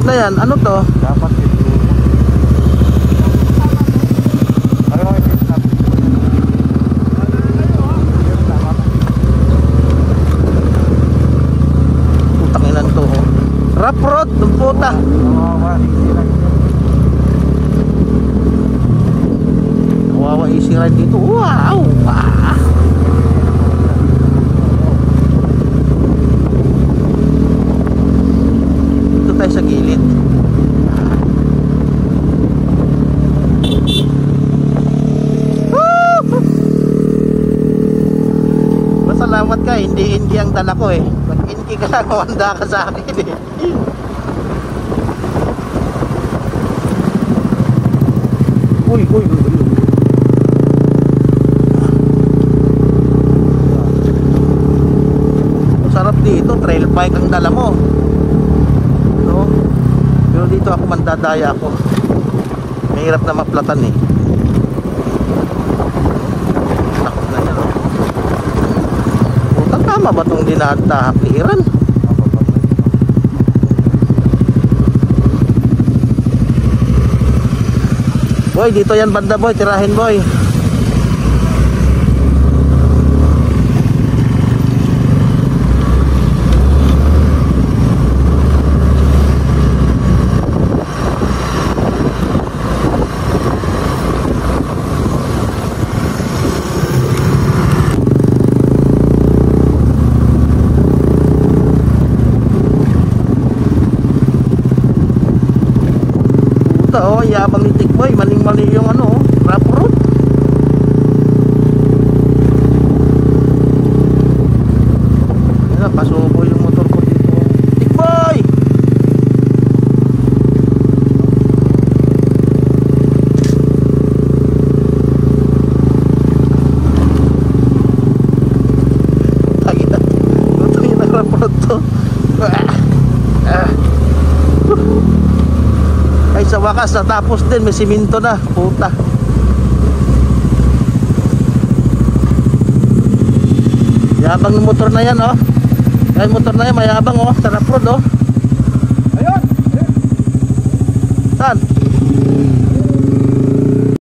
na yan. Ano to? Dapat ito. Putang ilan to. Rough road, ng puta. Kawawa easy ride dito. Wow! Dito tayo sa gilid. Salamat ka, hindi ang dala ko eh. Pag-inki ka lang, mawanda ka sa akin eh. Uy. Sarap dito, trail bike ang dala mo. No? Pero dito ako mandadaya ako. Mahirap na maplatan eh. Tama ba itong dinatahak ni Iran? Boy, dito yan banda boy, tirahin boy. Oh, yabang ni Tikboy, maning-mali yung ano, rough road. Yan, pasubo yung motor ko dito. Tikboy! Ito yung rough road to. Ay sa wakas natapos din, may siminto na, puta. Yabang ng motor na yan oh. Ay motor na yan mayabang oh, sa rough road oh. Ayun! Saan?